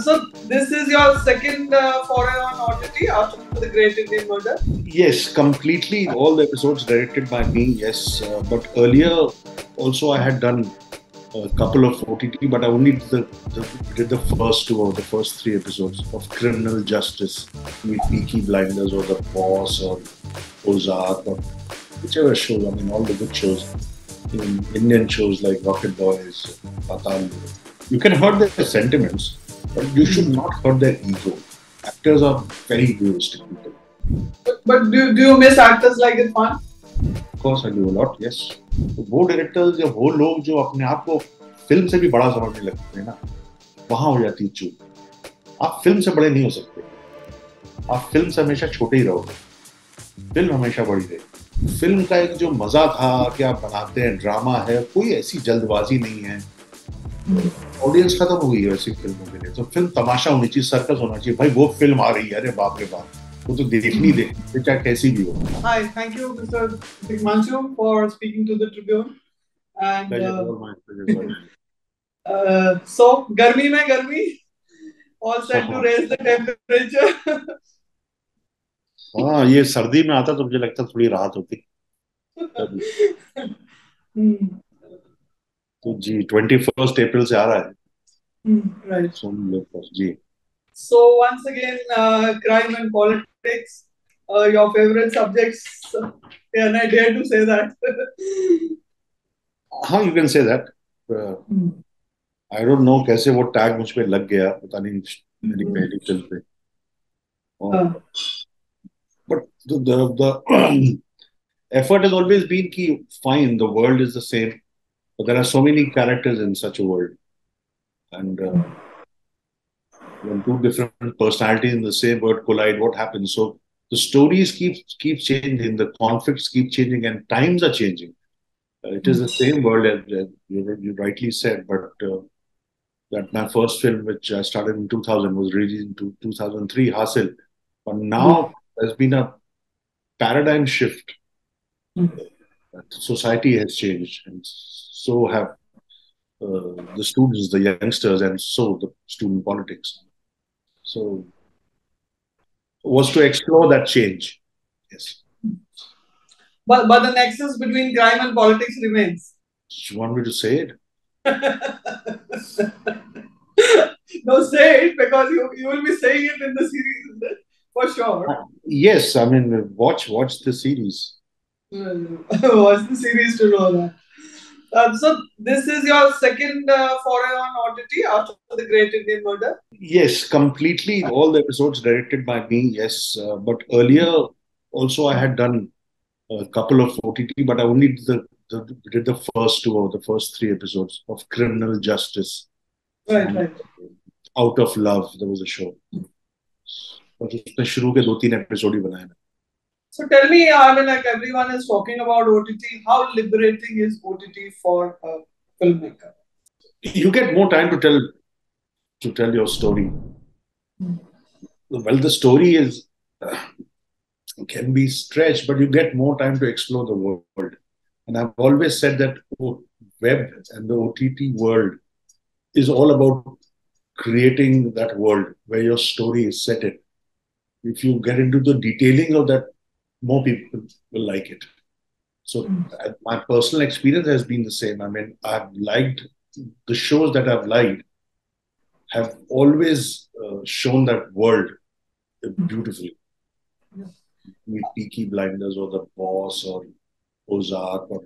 So this is your second foray on OTT after the Great Indian Murder? Yes, completely. All the episodes directed by me, yes. But earlier, also I had done a couple of OTT, but I only did the first two or the first three episodes of Criminal Justice with Peaky Blinders or The Boss or Ozark or whichever show. I mean, all the good shows. Even Indian shows like Rocket Boys, Patal. You can hurt their sentiments, but you should not hurt their ego. Actors are very egoistic people. But do you miss actors like Irfan? Of course, I do a lot, yes. तो वो directors या वो लोग जो अपने आप को film से भी बड़ा समझने लगते हैं ना, वहां हो जाती है चूक। आप फिल्म से बड़े नहीं हो सकते, आप फिल्म से हमेशा छोटे ही रहोगे, फिल्म हमेशा बड़ी रहेगी। फिल्म का एक जो मजा था कि आप बनाते हैं, ड्रामा है, कोई ऐसी जल्दबाजी नहीं है, ऑडियंस खत्म हो गई है ऐसी फिल्मों के लिए। तो फिल्म तमाशा होनी चाहिए, सर्कस होना चाहिए। भाई वो फिल्म आ रही है, अरे बाप रे बाप, वो तो देखनी चाहे कैसी भी हो। Hi, thank you, Mr. Tigmanshu, for speaking to the Tribune. And so, Garmi mein Garmi, all set to raise the temperature. हाँ, ये सर्दी में आता तो मुझे लगता थोड़ी राहत होती। तो जी 21 अप्रैल से आ रहा है। Right. Ji. So once again, crime and politics, your favorite subjects. Can I dare to say that? हाँ, you can say that. I don't know कैसे वो टैग मुझ पे लग गया, पता नहीं मेरी पहली फिल्म पे। But the effort has always been कि fine, the world is the same, but there are so many characters in such a world, and when two different personalities in the same world collide, what happens? So the stories keep changing, the conflicts keep changing, and times are changing. It is the same world as you rightly said, but that my first film, which I started in 2000, was released in 2003, Hasil. But now there's been a paradigm shift. Society has changed, and so have the students, the youngsters, and so the student politics. So was to explore that change. Yes. But the nexus between crime and politics remains. You want me to say it? No, say it, because you will be saying it in the series, for sure. Yes, I mean, watch the series. Watch the series to know that. So this is your second foray on OTT after the Great Indian Murder? Yes, completely. All the episodes directed by me, yes. But earlier, also I had done a couple of OTT, but I only did the first two or the first three episodes of Criminal Justice. Right. Out of Love, there was a show. But उसमें शुरू के 2-3 episode ही बनाए मैं। So tell me, I mean, like everyone is talking about OTT. How liberating is OTT for a filmmaker? You get more time to tell your story. Well, the story is can be stretched, but you get more time to explore the world. And I've always said that web and the OTT world is all about creating that world where your story is set in. If you get into the detailing of that, more people will like it. So my personal experience has been the same. I mean, I've liked the shows that I've liked have always shown that world beautifully. With Peaky Blinders or The Boss or Ozark or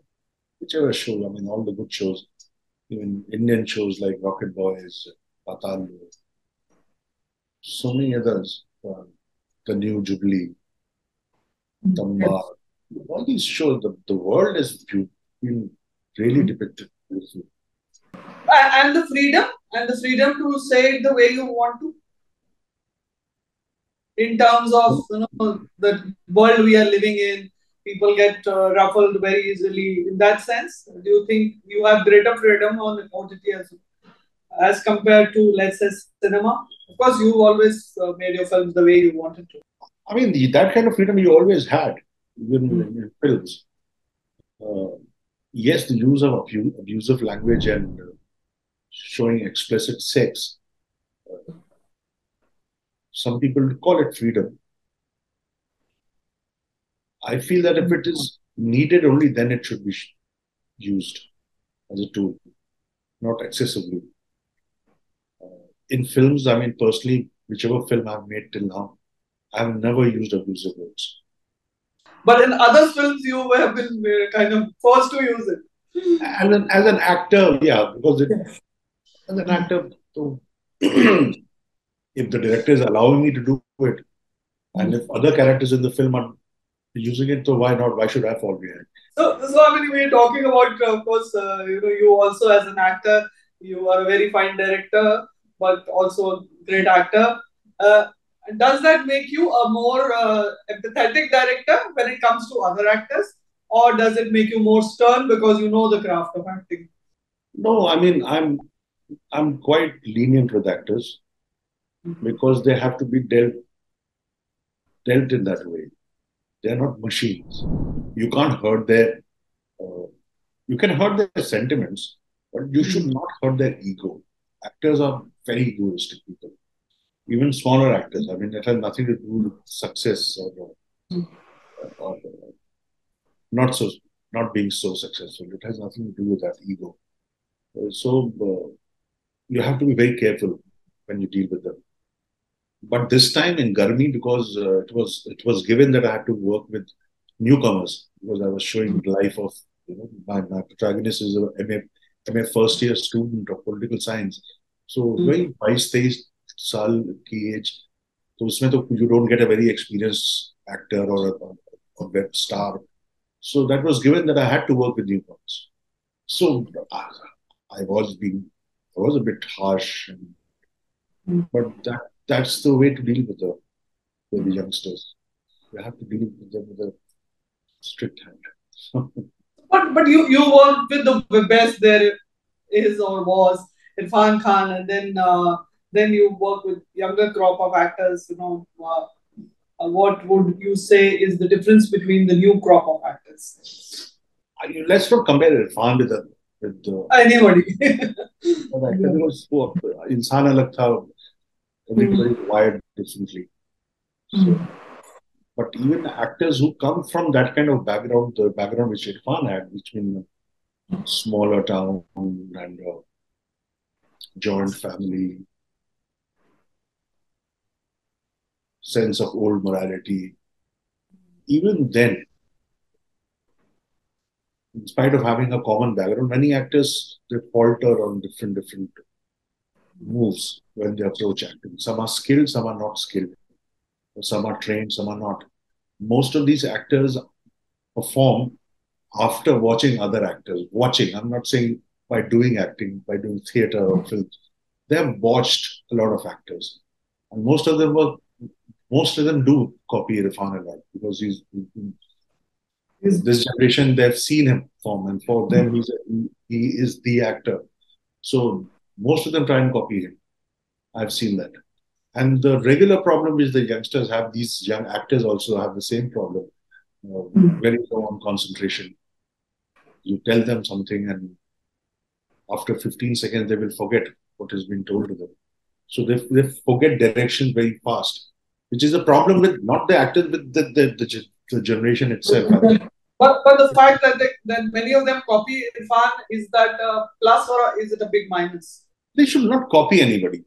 whichever show. I mean, all the good shows. Even Indian shows like Rocket Boys, Patal, so many others. The New Jubilee, Tamba. All these shows, the world is been really depicted beautifully. And the freedom to say it the way you want to. In terms of the world we are living in, people get ruffled very easily. In that sense, do you think you have greater freedom on OTT as compared to, let's say, cinema? Of course, you always made your films the way you wanted to. I mean, that kind of freedom you always had, even in films. Uh, yes, the use of abusive language and showing explicit sex, some people call it freedom. I feel that if it is needed, only then it should be used as a tool, not excessively. In films, I mean, personally, whichever film I've made till now, I've never used abusive words. But in other films, you have been kind of forced to use it. As an actor, yeah, because as an actor, so if the director is allowing me to do it, and if other characters in the film are using it, so why not? Why should I fall behind? So I mean, we're talking about, of course, you also as an actor, you are a very fine director, but also a great actor. Uh, does that make you a more empathetic director when it comes to other actors, or does it make you more stern because you know the craft of acting? No, I mean, I'm quite lenient with actors because they have to be dealt in that way. They're not machines. You can't hurt their uh, you can hurt their sentiments, but you should not hurt their ego. Actors are very egoistic people, even smaller actors. I mean, it has nothing to do with success or not so not being so successful. It has nothing to do with that ego. So you have to be very careful when you deal with them. But this time in Garmi, because it was given that I had to work with newcomers because I was showing the life of my protagonist is a MA first year student of political science. So very 22 साल की age. तो उसमें तो you don't get a very experienced actor or web star. So that was given that I had to work with newcomers. So I was being I was a bit harsh, but that's the way to deal with the youngsters. You have to deal with them with a strict hand. But you worked with the best there is or was Irfan Khan, and then you work with younger crop of actors. What would you say is the difference between the new crop of actors? Let's not compare Irfan with Anybody. the actor because वो इंसान अलग था. Everybody is wired differently. So, but even actors who come from that kind of background, the background which Irfan had, which means smaller town and joint family, sense of old morality, even then, in spite of having a common background, many actors they falter on different moves when they approach acting. Some are skilled, some are not skilled. Some are trained, some are not. Most of these actors perform after watching other actors. Watching, I'm not saying by doing acting, by doing theater or films. They have watched a lot of actors, and most of them do copy Irfan a lot because this generation they've seen him perform, and for them he is the actor. So most of them try and copy him. I've seen that. And the regular problem is the youngsters have these young actors also have the same problem. Very low on concentration. You tell them something, and after 15 seconds, they will forget what has been told to them. So they forget direction very fast, which is a problem with not the actors, but the generation itself. But the fact that many of them copy Irfan, is that a plus or is it a big minus? They should not copy anybody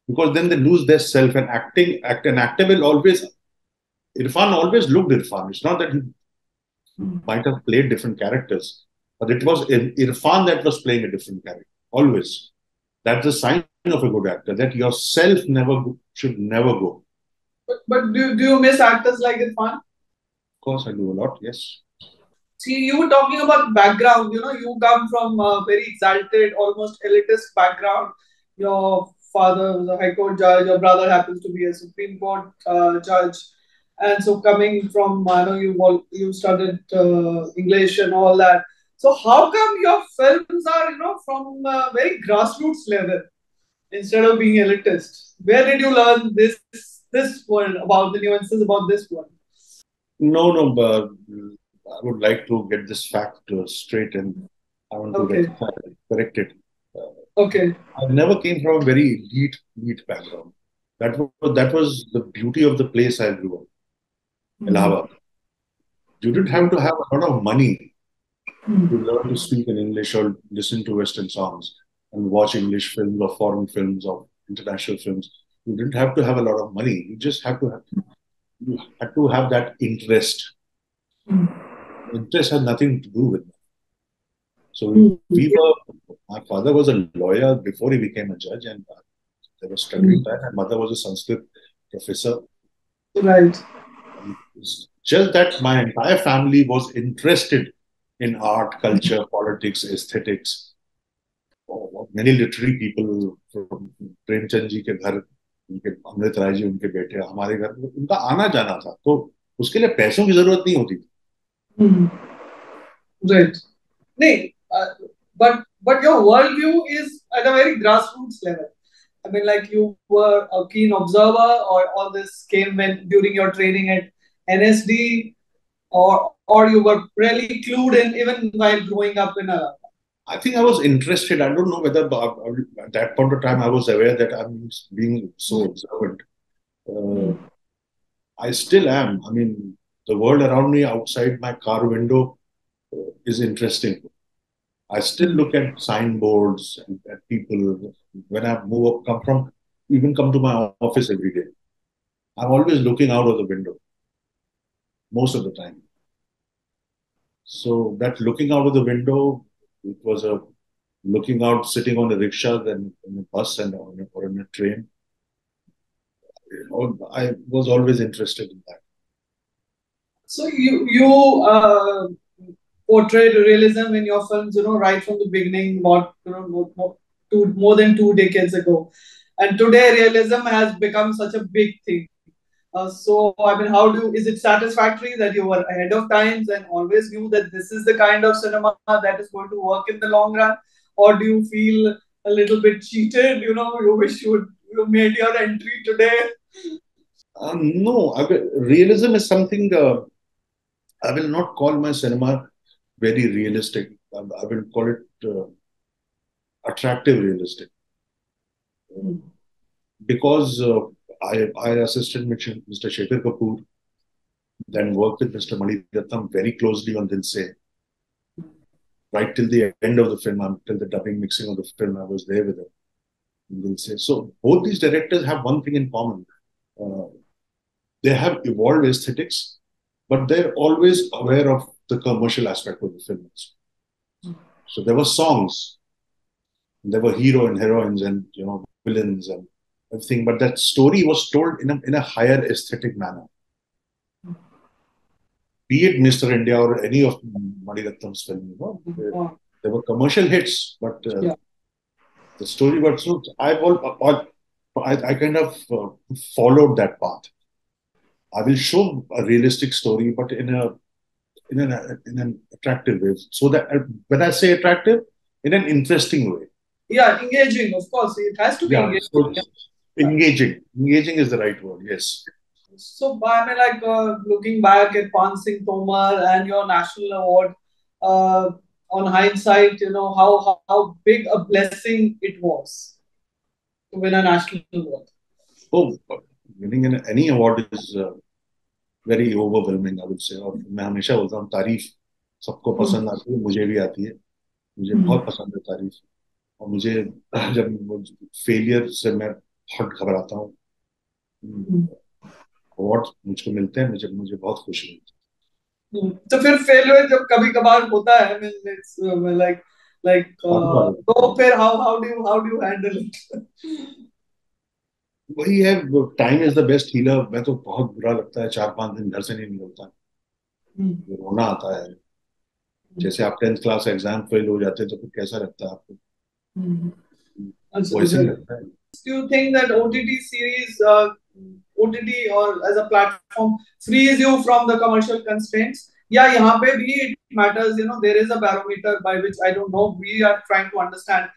because then they lose their self. And an actor will always. Irfan always looked Irfan. It's not that he might have played different characters, but it was Irfan that was playing a different character always. That's a sign of a good actor that yourself should never go. But do you miss actors like Irfan? Of course, I do a lot. Yes. See, you were talking about background. You come from a very exalted, almost elitist background. Your father was a High Court judge. Your brother happens to be a Supreme Court judge. And so, coming from, I know you studied English and all that. So, how come your films are, from very grassroots level instead of being elitist? Where did you learn this this world, about the nuances about this world. No, no, but I would like to get this fact straight, and I want to Okay. correct it. Uh, Okay. I never came from a very elite background. That was the beauty of the place I grew up, Mm. Allahabad. You didn't have Okay. to have a lot of money to Mm. learn to speak in English or listen to Western songs and watch English films or foreign films or international films. You didn't have to have a lot of money. You had to have that interest. Mm. Interest had nothing to do with it. So Mm. we were. My father was a lawyer before he became a judge, and they were struggling Mm. time. My mother was a Sanskrit professor. Right. And it's just that my entire family was interested in art, culture, politics, aesthetics. Many literary people from Premchand ji के घर, उनके अमृत राय जी उनके बेटे हमारे घर, उनका आना जाना था, तो उसके लिए पैसों की जरूरत नहीं होती थी. Mm. Right. Nee, but your worldview is at a very grassroots level. I mean, like you were a keen observer, or all this came when during your training at NSD, or you were really clued in even while growing up in a. I think I was interested. I don't know whether at that point of time I was aware that I'm being so observant. Uh, Mm. I still am. I mean, the world around me outside my car window is interesting. I still Mm. look at signboards and at people when I move up, even come to my office every day. I'm always looking out of the window most of the time. So that looking out of the window, it was a looking out, sitting on a rickshaw, then in a bus and or in a train. I was always interested in that. So you portrayed realism in your films, right from the beginning, what more than 2 decades ago, and today realism has become such a big thing. So I mean, how do is it satisfactory that you were ahead of times and always knew that this is the kind of cinema that is going to work in the long run, or do you feel a little bit cheated? You wish you made your entry today. No, realism is something I will not call my cinema very realistic. I will call it attractive realistic because I assisted Mr. Shekhar Kapoor, then worked with Mr. Mani Ratnam very closely on Dil Se. Right till the end of the film, until the dubbing mixing of the film, I was there with him. Dil Se. So both these directors have one thing in common. Uh, they have evolved aesthetics, but they're always aware of the commercial aspect of the film. So there were songs, there were hero and heroines, and villains and everything, but that story was told in a higher aesthetic manner. Be it Mr. India or any of Mani Ratnam's film, there were commercial hits, but Yeah. the story was so. I kind of followed that path. I will show a realistic story, but in an attractive way. So that when I say attractive, in an interesting way. Yeah, engaging, of course. It has to be Yeah, engaging. so engaging. Engaging is the right word. Yes. So, I mean, like looking back at Pan Singh Tomar and your national award, uh, on hindsight, how big a blessing it was to win a national award. Oh, winning any award is very overwhelming, I would say. और मैं हमेशा बोलता हूँ तारीफ सबको Hmm. पसंद आती है, मुझे भी आती है. मुझे Hmm. बहुत पसंद है तारीफ. और मुझे जब फेलियर से मैं बहुत घबराता हूँ. Hmm. अवार्ड मुझको मिलते हैं, मुझे मुझे बहुत खुशी मिलती तो फिर फेलियर जब कभी कभार होता है, I mean, it's like है. बार बार तो फिर how do you handle it? वही है. Time is the best healer. मैं तो बहुत बुरा लगता है, 4-5 दिन घर से नहीं निकलता. Hmm. रोना आता है. जैसे आप 10th क्लास एग्जाम फेल हो जाते हैं तो फिर कैसा लगता है आपको? Hmm. अच्छा, वैसे ही लगता है. do you think that OTT series, OTT or as a platform, frees you from the commercial constraints? Yeah, यहाँ पे भी it matters. There is a barometer by which, I don't know, we are trying to understand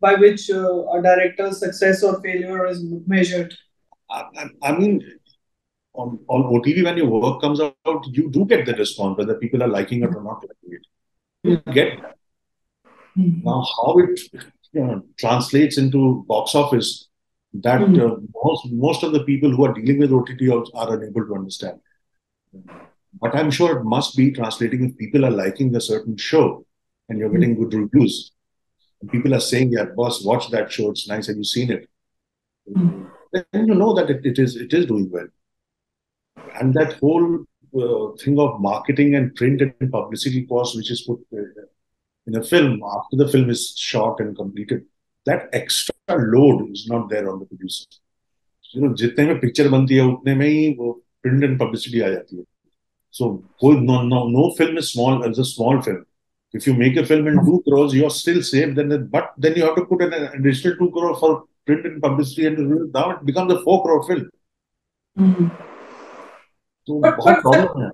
by which a director's success or failure is measured. I mean, on OTV, when your work comes out, you do get the response, whether people are liking it or not liking it. You get that. Now, how it translates into box office, that most of the people who are dealing with OTT are unable to understand. But I'm sure it must be translating if people are liking a certain show and you're getting good reviews. And people are saying, yeah, boss, watch that show. It's nice. Have you seen it? Then you know that it is doing well. And that whole thing of marketing and print and publicity cost, which is put in a film after the film is shot and completed, that extra load is not there on the producer. जितने में picture बनती है उतने में ही वो print and publicity आ जाती है. So no film is small as a small film. If you make a film in 2 crores, you're still safe. But then you have to put an additional 2 crore for print and publicity, and now it becomes a 4 crore film. So But बहुत problem है.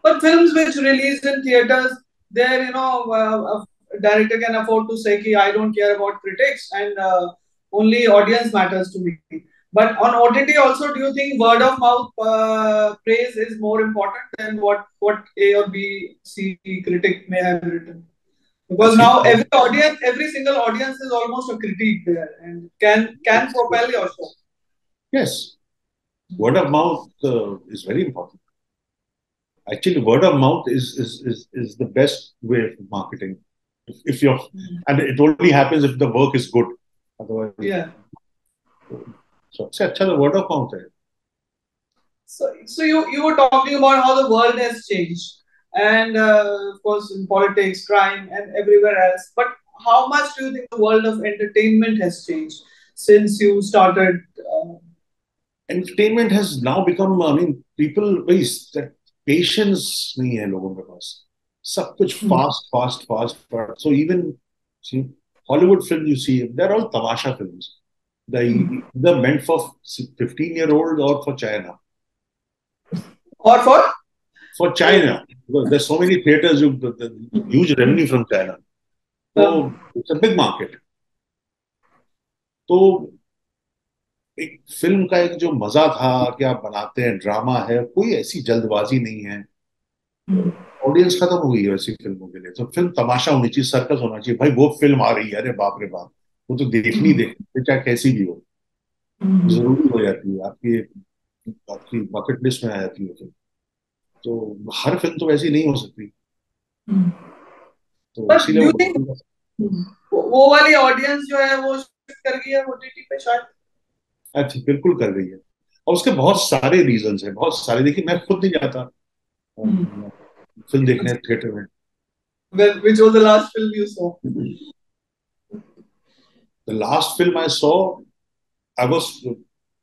But films which release in theaters, there, a director can afford to say, "Ki, I don't care about critics and only audience matters to me." But on OTT also, do you think word of mouth praise is more important than what A or B, C critic may have written? I Because think now every single audience is almost a critique there and can propel your show. yes, word of mouth is very important. Actually, word of mouth is the best way of marketing. If you're, and it only happens if the work is good. Otherwise, Yeah. so अच्छा the word of mouth है. So you were talking about how the world has changed, and of course in politics, crime, and everywhere else. But how much do you think the world of entertainment has changed since you started? Entertainment has now become, I mean, people that patience नहीं है लोगों के पास. सब कुछ fast. So even see Hollywood films you see, they're all tamasha films. They're meant for 15-year-olds or for China. Or For China, because there's so many theaters, the huge revenue from China. So it's a big market. तो एक film का एक जो मजा था कि आप बनाते हैं, ड्रामा है, कोई ऐसी जल्दबाजी नहीं है. ऑडियंस खत्म हो गई है ऐसी फिल्मों के लिए. तो फिल्म तमाशा होनी चाहिए, सर्कस होना चाहिए. भाई वो फिल्म आ रही है, अरे बाप रे बाप, वो तो देखनी चाहे कैसी भी हो, जरूरी हो जाती है. आपकी आपकी बकेट लिस्ट में आ जाती है फिल्म. तो हर फिल्म तो वैसी नहीं हो सकती. तो but इसीलिए do वो you think वो वाली ऑडियंस जो है वो शिफ्ट कर गई है OTT पे शायद? अच्छा बिल्कुल कर रही है. और उसके बहुत सारे रीजन है, बहुत सारे. देखिए मैं खुद नहीं जाता फिल्म देखने थिएटर में. Well, which was the last film you saw? The last film I saw, I was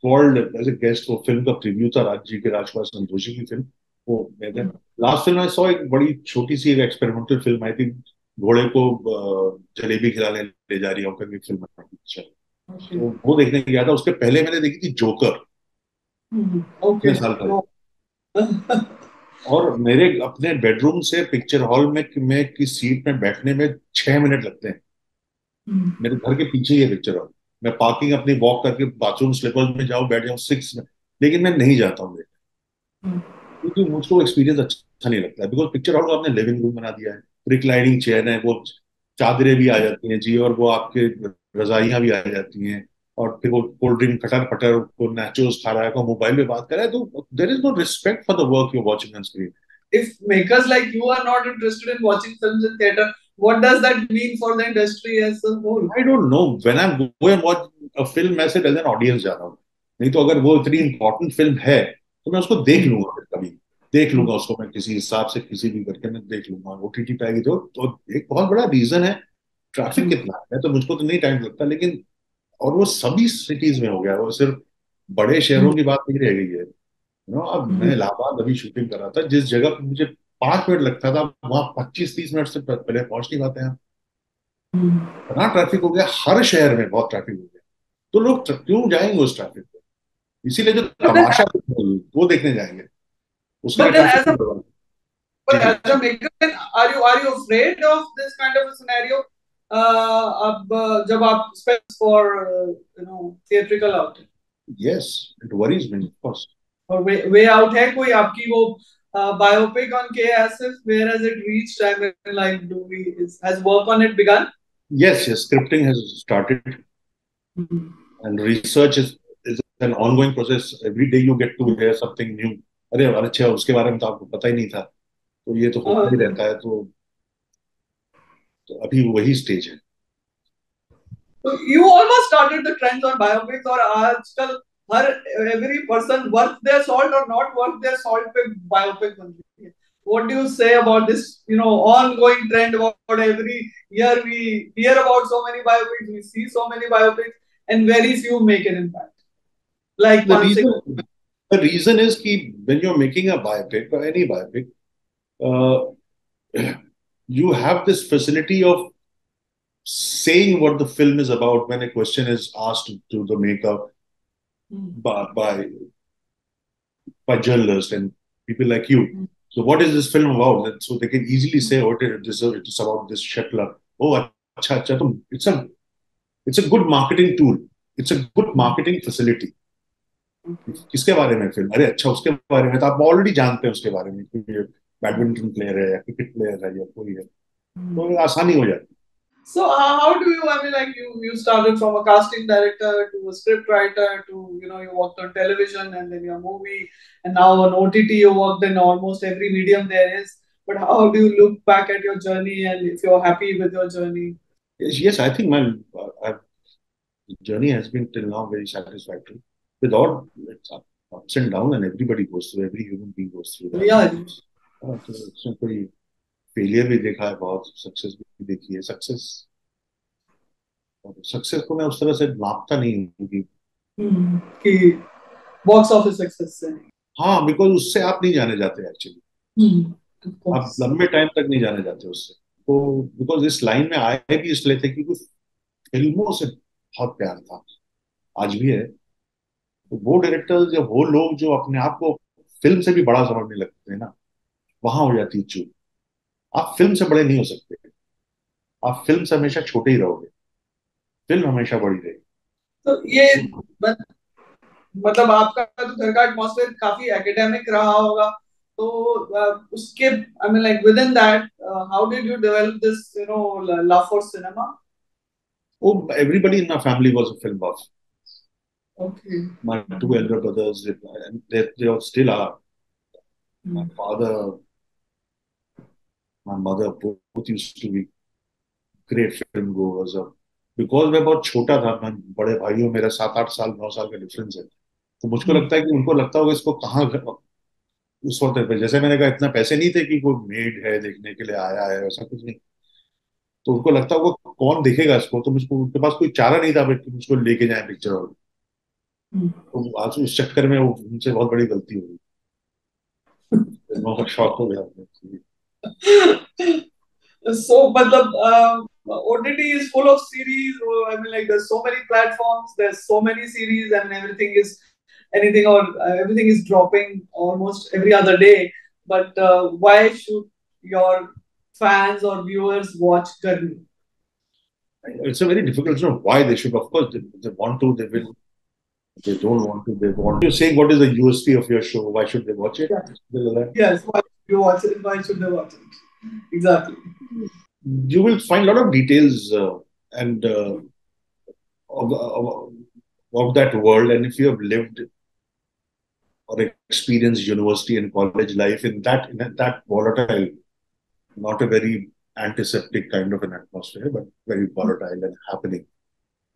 called as a guest. वो फिल्म का प्रीव्यू था राज जी के, राजकुमार संतोषी की फिल्म. वो मैं लास्ट फिल्म आई सॉ, एक बड़ी छोटी सी एक एक्सपेरिमेंटल फिल्म आई थी. घोड़े को जलेबी खिलाने ले जा रही है करके फिल्म आई. तो वो देखने गया था. उसके पहले मैंने देखी थी जोकर, Okay. साल पहले. और मेरे अपने बेडरूम से पिक्चर हॉल में की सीट में बैठने में 6 मिनट लगते हैं. मेरे घर के पीछे ही है पिक्चर हॉल. मैं पार्किंग अपनी वॉक करके बाथरूम स्लीपर्स में जाऊँ, बैठ जाऊँ 6 मिनट. लेकिन मैं नहीं जाता हूँ क्योंकि मुझको एक्सपीरियंस अच्छा नहीं लगता है. बिकॉज पिक्चर हॉल को आपने लिविंग रूम बना दिया है, रिक्लाइनिंग चेयर है, वो चादरें भी आ जाती हैं जी, और वो आपके रजाइयां भी आ जाती हैं. और फिर वो कोल्ड ड्रिंक खटर फटर, वो नाचोस खा रहा है, को मोबाइल पे बात कर रहा है. तो there is no respect for the work you watching on screen. If makers like you are not interested in watching films in theater, what does that mean for the industry as a whole? I don't know. When I go and watch a film, मैं सिर्फ as an audience जा रहा हूँ. नहीं तो अगर वो इतनी इंपॉर्टेंट फिल्म है तो मैं उसको देख लूंगा. फिर कभी देख लूंगा उसको, मैं किसी हिसाब से किसी भी करके मैं देख लूंगा. OTT पे आएगी तो एक बहुत बड़ा रीजन है ट्रैफिक कितना है. तो मुझको तो नहीं टाइम लगता, लेकिन और वो सभी सिटीज में हो गया. वो सिर्फ बड़े शहरों की बात नहीं रह गई है. अब मैं इलाहाबाद अभी शूटिंग कर रहा था, जिस जगह पर मुझे 5 मिनट लगता था, वहां 25-30 मिनट से पहले पहुंच नहीं पाते हैं. इतना ट्रैफिक हो गया, हर शहर में बहुत ट्रैफिक हो गया. तो लोग क्यों जाएंगे उस ट्रैफिक पे? इसीलिए जो But then, तमाशा वो देखने जाएंगे, उसके लिए but then traffic as a नहीं होगा. जी but ji. as a maker, then are you afraid of this kind of a scenario? अब जब आप spend for theatrical outing. Yes, it worries me, of course. और वे आउट है कोई आपकी वो biopic on K Asif? Where has it reached? I mean, like, has work on it begun? Yes, yes, scripting has started, and research is an ongoing process. Every day you get to hear something new. अरे अच्छा उसके बारे में तो आपको पता ही नहीं था, तो ये तो होता ही रहता है, तो अभी वही स्टेज है. So you almost started the trends on biopics और आजकल हर every person worth their salt or not worth their salt पे biopic बन रही है. What do you say about this, ongoing trend about every year we hear about so many biopics, we see so many biopics, and very few make an impact. Like The Pansing. reason, the reason is कि when you're making a biopic or any biopic, you have this facility of saying what the film is about when a question is asked to the maker by journalists and people like you. So, what is this film about? So they can easily say, "Oh, it is about this Shetler." Oh, acha, acha. So it's a good marketing tool. It's a good marketing facility. किसके बारे में film? अरे अच्छा उसके बारे में तो आप ऑलरेडी जानते हैं उसके बारे में कि ये बैडमिंटन प्लेयर है या क्रिकेट प्लेयर है या कोई है, तो आसानी हो जाती है. So how do you? I mean, like you started from a casting director to a script writer to you worked on television and then your movie and now on OTT you worked in almost every medium there is. But how do you look back at your journey and if you're happy with your journey? Yes, I think my journey has been till now very satisfactory. With all its ups and downs, and everybody goes through, every human being goes through that. Yeah. तो इसमें कोई failure भी देखा है, बहुत success भी देखी है. सक्सेस को मैं उस तरह से मापता नहीं हूँ कि बॉक्स ऑफिस सक्सेस से. हाँ, बिकॉज उससे आप नहीं जाने जाते एक्चुअली. आप लंबे टाइम तक नहीं जाने जाते उससे. तो बिकॉज इस लाइन में आए भी इसलिए थे क्योंकि फिल्मों से बहुत प्यार था, आज भी है. तो वो डायरेक्टर्स या वो लोग जो अपने आप को फिल्म से भी बड़ा समझने लगते हैं ना, वहां हो जाती है चूक. आप फिल्म से बड़े नहीं हो सकते. आप फिल्म से हमेशा छोटे ही रहोगे, फिल्म हमेशा बड़ी रहेगी. तो ये मतलब आपका तो घर का एटमॉस्फेयर काफी एकेडमिक रहा होगा, तो उसके I mean like with in that how did you develop this love for cinema? Oh, everybody in my family was a film buff. Okay. My two elder brothers, and they all still are. My father, my mother, both used to be great film goers. Because मैं बहुत छोटा था, मैं बड़े भाइयों, मेरा 7-8 साल 9 साल का डिफरेंस है, तो मुझको लगता है कि उनको लगता होगा इसको कहाँ उस वक्त पे, जैसे मैंने कहा, इतना पैसे नहीं थे कि कोई मेड है देखने के लिए आया है, ऐसा कुछ नहीं. तो उनको लगता होगा कौन देखेगा इसको, तो मुझको उनके पास कोई चारा नहीं था कि मुझको लेके जाए पिक्चर हॉल. तो आज उस चक्कर में वो उनसे बहुत बड़ी गलती हो गई. फिल्मों का शौक हो गया. So, matlab, OTT is full of series. I mean, like, there's so many platforms, there's so many series, and everything is dropping almost every other day. But why should your fans or viewers watch Garmi? It's a very difficult to know why they should. Of course, they want to, they will. They don't want to, they want. You're saying what is the USP of your show? Why should they watch it? Yeah. Yes, why should you watch it? Why should they watch it? Exactly. You will find a lot of details and of that world, and if you have lived or experienced university and college life in that volatile, not a very antiseptic kind of an atmosphere, but very volatile and happening.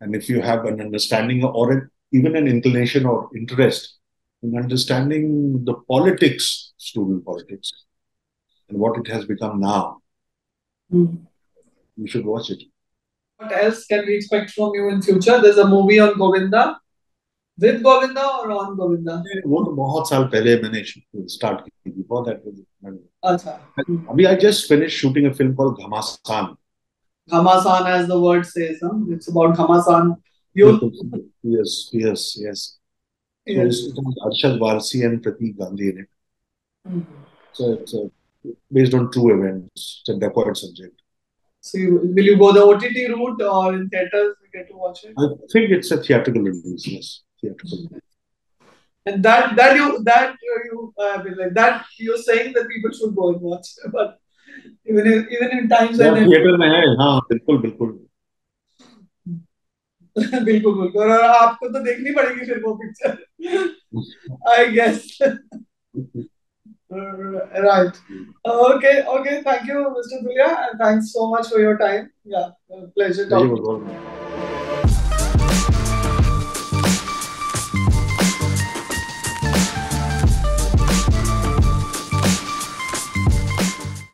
And if you have an understanding or even an inclination or interest in understanding the politics, student politics, and what it has become now, you should watch it. What else can we expect from you in future? There's a movie on Govinda. With Govinda or on Govinda? वो तो बहुत साल पहले मैंने start की थी. बहुत अच्छा. अभी I just finished shooting a film called Ghamasan. Ghamasan, as the word says, it's about Ghamasan youth. Yes. So it was Arshad Varsi and Pratik Gandhi in it. So it's based on true events. It's a dacoit subject. So will you go the OTT route or in theaters we get to watch it? I think it's a theatrical release, yes. theatrical. And like that you're saying that people should go and watch, but even in times या when theatre में है, हाँ बिल्कुल बिल्कुल. बिल्कुल बिल्कुल, और आपको तो देखनी पड़ेगी फिर वो picture, I guess. Right. Okay. Thank you, Mr. Dhulia, and thanks so much for your time. Yeah, pleasure Pleasure talking was to all you. mine.